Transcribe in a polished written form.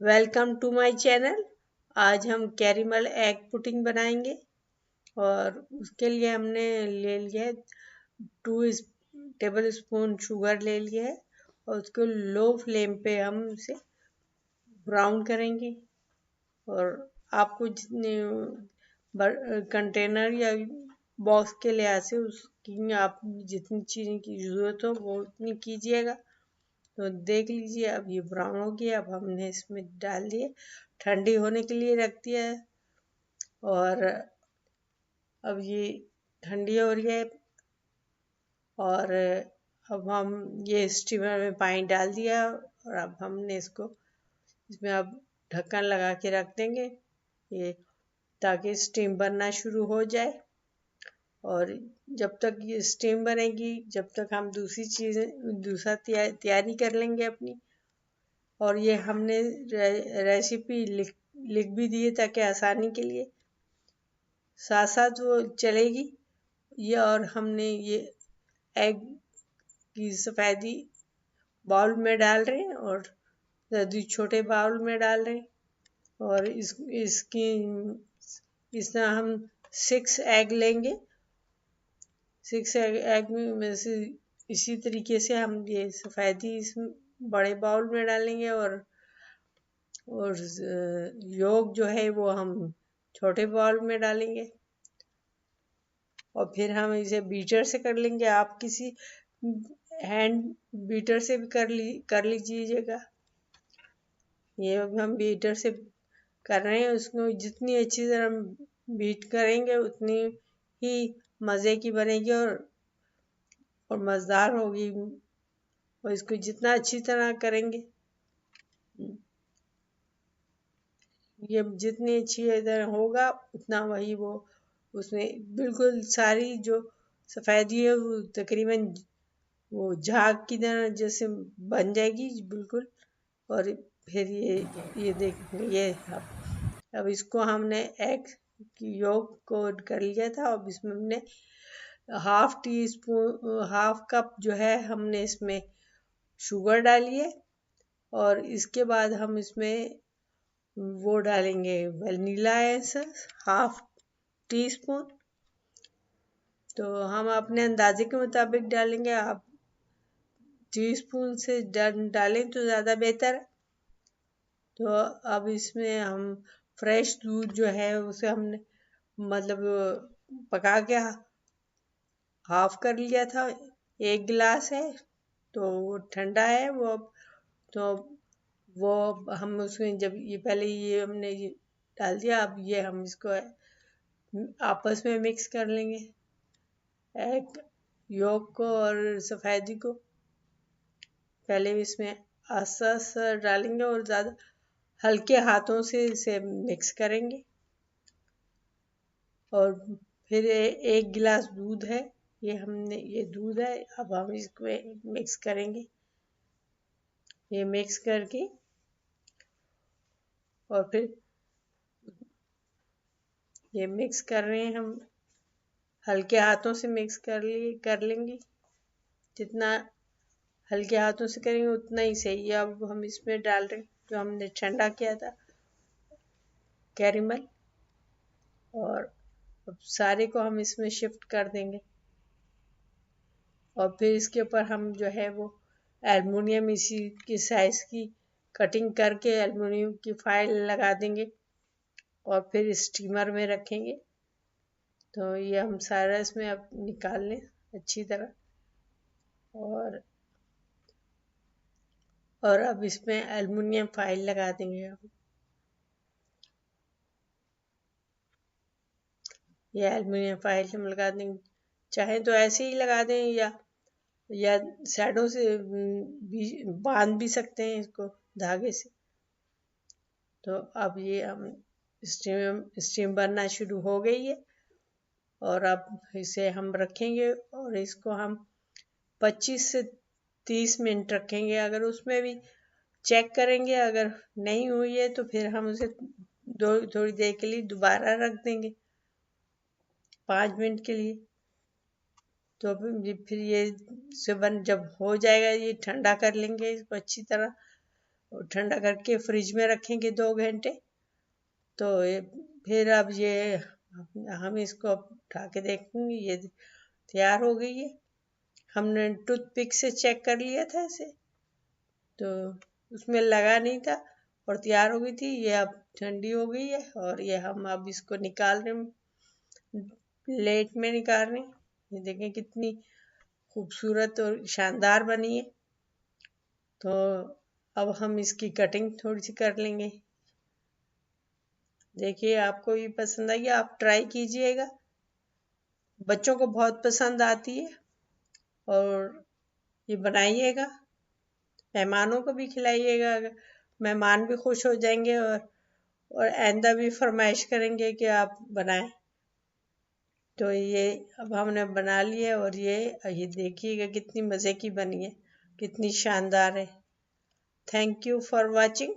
Welcome to my channel. आज हम caramel egg pudding बनाएंगे और उसके लिए हमने ले लिया है 2 टेबल स्पून शुगर ले लिया है और उसको लो फ्लेम पे हम उसे ब्राउन करेंगे। और आपको जितने कंटेनर या बॉक्स के लिहाज से उसकी आप जितनी चीज़ें की ज़रूरत हो वो उतनी कीजिएगा। तो देख लीजिए अब ये ब्राउन हो गया। अब हमने इसमें डाल दिए, ठंडी होने के लिए रख दिया है और अब ये ठंडी हो रही है। और अब हम ये स्टीमर में पानी डाल दिया और अब हमने इसमें अब ढक्कन लगा के रख देंगे ये, ताकि स्टीम बनना शुरू हो जाए। और जब तक ये स्टीम बनेगी जब तक हम दूसरा तैयारी कर लेंगे अपनी। और ये हमने रेसिपी लिख भी दिए ताकि आसानी के लिए साथ साथ वो चलेगी ये। और हमने ये एग की सफ़ेदी बाउल में डाल रहे हैं और जर्दी छोटे बाउल में डाल रहे हैं। और इसमें हम 6 एग लेंगे। 6 एग में से इसी तरीके से हम ये सफ़ेदी इस बड़े बाउल में डालेंगे और योग जो है वो हम छोटे बाउल में डालेंगे। और फिर हम इसे बीटर से कर लेंगे। आप किसी हैंड बीटर से भी कर लीजिएगा। ये हम बीटर से कर रहे हैं। उसको जितनी अच्छी तरह बीट करेंगे उतनी ही मज़े की बनेगी और मज़ेदार होगी। और इसको जितना अच्छी तरह करेंगे ये जितनी अच्छी तरह होगा उतना वही वो उसमें बिल्कुल सारी जो सफ़ेदी है वो तकरीबन वो झाग की तरह जैसे बन जाएगी बिल्कुल। और फिर ये देख ये अब इसको हमने एग की योग को कर लिया था। अब इसमें हमने हाफ कप जो है हमने इसमें शुगर डाली है। और इसके बाद हम इसमें वो डालेंगे वनीला एसेंस ½ टीस्पून। तो हम अपने अंदाजे के मुताबिक डालेंगे। आप टीस्पून से डालें तो ज़्यादा बेहतर है। तो अब इसमें हम फ्रेश दूध जो है उसे हमने मतलब पका के हाफ कर लिया था। 1 गिलास है तो वो ठंडा है वो। तो वो हम उसमें जब ये पहले ये हमने ये डाल दिया। अब ये हम इसको आपस में मिक्स कर लेंगे एग योग को और सफ़ेदी को। पहले इसमें आस्ता डालेंगे और ज़्यादा हल्के हाथों से इसे मिक्स करेंगे। और फिर 1 गिलास दूध है, ये दूध है। अब हम इसको मिक्स करेंगे। ये मिक्स करके और फिर ये मिक्स कर रहे हैं हम हल्के हाथों से मिक्स कर लेंगे। जितना हल्के हाथों से करेंगे उतना ही सही है। अब हम इसमें डाल रहे हैं जो हमने ठंडा किया था कैरेमल। और अब सारे को हम इसमें शिफ्ट कर देंगे। और फिर इसके ऊपर हम जो है वो एल्युमिनियम इसी की साइज़ की कटिंग करके एल्युमिनियम की फाइल लगा देंगे और फिर स्टीमर में रखेंगे। तो ये हम सारा इसमें अब निकाल लें अच्छी तरह। और अब इसमें एल्युमिनियम फाइल लगा देंगे हम। ये एल्युमिनियम फाइल हम लगा देंगे। चाहे तो ऐसे ही लगा दें या साइडों से भी बांध भी सकते हैं इसको धागे से। तो अब ये हम स्टीम बनना शुरू हो गई है। और अब इसे हम रखेंगे और इसको हम 25 से 30 मिनट रखेंगे। अगर उसमें भी चेक करेंगे अगर नहीं हुई है तो फिर हम उसे थोड़ी देर के लिए दोबारा रख देंगे 5 मिनट के लिए। तो फिर ये जब हो जाएगा ये ठंडा कर लेंगे इसको अच्छी तरह। और ठंडा करके फ्रिज में रखेंगे 2 घंटे। तो फिर अब ये हम इसको उठा के देखेंगे, ये तैयार हो गई है। हमने टूथपिक से चेक कर लिया था इसे, तो उसमें लगा नहीं था और तैयार हो गई थी। ये अब ठंडी हो गई है और ये हम अब इसको निकाल रहे हैं, प्लेट में निकाल रहे हैं। ये देखें कितनी खूबसूरत और शानदार बनी है। तो अब हम इसकी कटिंग थोड़ी सी कर लेंगे। देखिए आपको ये पसंद आई, आप ट्राई कीजिएगा, बच्चों को बहुत पसंद आती है और ये बनाइएगा, मेहमानों को भी खिलाइएगा। मेहमान भी खुश हो जाएंगे और आइंदा भी फरमाइश करेंगे कि आप बनाएं। तो ये अब हमने बना लिया और ये देखिएगा कितनी मज़े की बनी है, कितनी शानदार है। Thank you for watching.